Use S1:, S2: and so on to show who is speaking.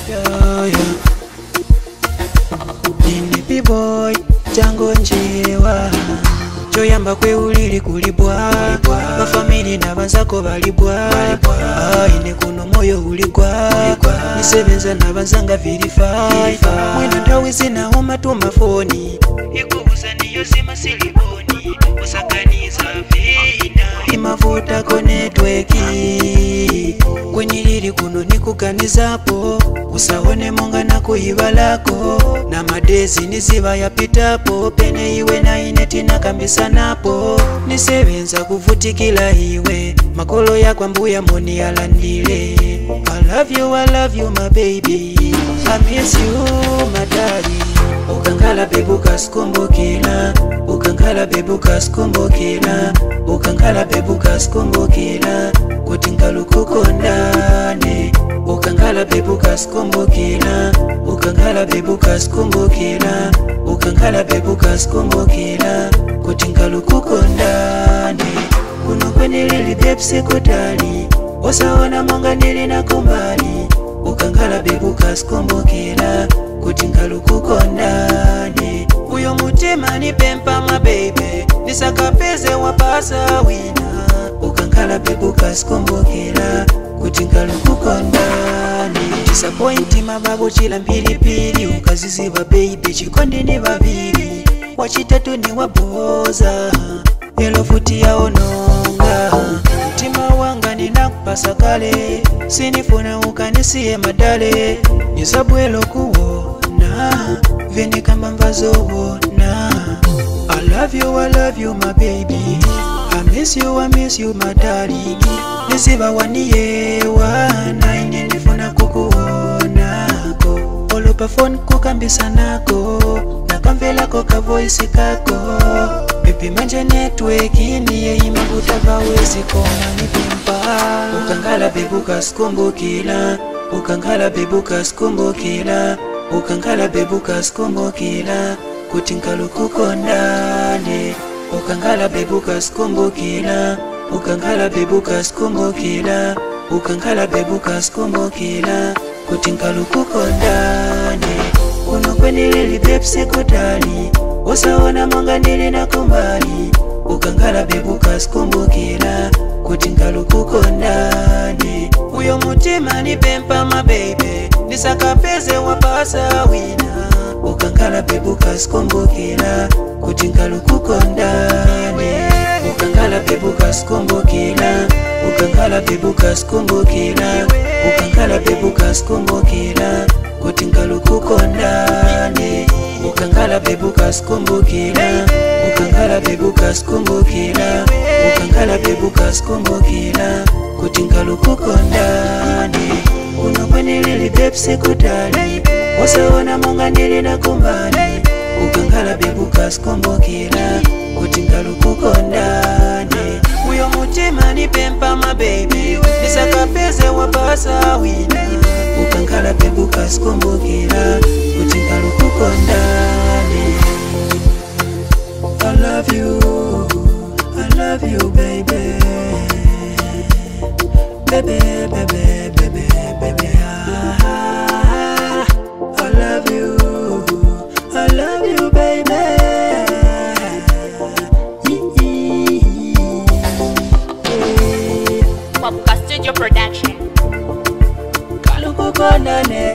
S1: yeah. Nini B-boy chango njewa choyamba kwe ulili kulibwa bafamili na banzako balibwa ine kuno moyo uligwa nisebenza na banzanga verify mwendo tawizi na homa tumafoni ikubuza niyo sima siliboni usakaniza vina imavuta konetweki kwenilili kuno nikuganizapo usawone monga na kuibalako na madezi niziba yapitapo pene iwe na ineti na kambisa napo nisebenza kuvutikila iwe makolo ya kwambuya moni alandile I love you my baby I miss you my daddy ukangala bebuka skumbukila ukangala bebuka skumbukila ukangala bebuka skumbukila kutingalu kukondane ukangala bebuka skumbukila ukangala bebuka skumbukila ukangala bebuka skumbukila kutingalu kukondane kuno kwenilili bepsi kutali osaona monga nili na kumbali ukangala bebuka skumbukila kutingalu kukondane uyo mutima ni pempa ma baby nisakapeze wapasa wina ukangala bebuka skumbukila kutingalu kukondane disappointi mababu chila mpilipili ukaziziba baby chikondi ni babili wachitatu ni waboza elo futi ya ononga mutima wanga ninakupasa kale sinifuna ukanisiye madale nisabwelo kuwona vini kamba mvazowona I love you my baby I miss you my darling nisiba waniyewa na ine nifuna kukuonako olopa phone kukambisa nako nakamvelako ka voice kako baby manje network niye imavuta vawezi kona nipimpa ukangala bebuka skumbukila ukangala bebuka skumbukila ukangala bebuka skumbukila kutingalu kukondane ukangala bebuka skumbukila ukangala bebuka skumbukila ukangala bebuka skumbukila kutingalu kukondane kuno kwenilili bepsi kutali usaona monga nili na kumbali ukangala bebuka skumbukila kutingalu kukondane uyo mutima ni pempa ma baby nisakapeze wapasa wina ukangala bebuka skumbukila kutingalu kukondane ukangala bebuka skumbukila ukangala bebuka skumbukila ukangala bebuka skumbukila kutingalu kukondane ukangala bebuka skumbukila ukangala bebuka skumbukila ukangala bebuka skumbukila kutingalu kukondane uno kwenilili bepsi kutali usaona monga nili na kumbali ukangala bebuka skumbukila kutingalu kukondane uyo mutima ni pempa ma baby nisakapeze wapasa wina ukangala bebuka skumbukila kutingalu kukondane I love you baby baby baby baby baby I love you baby
S2: Popka Studio Production
S1: Kalu kukondane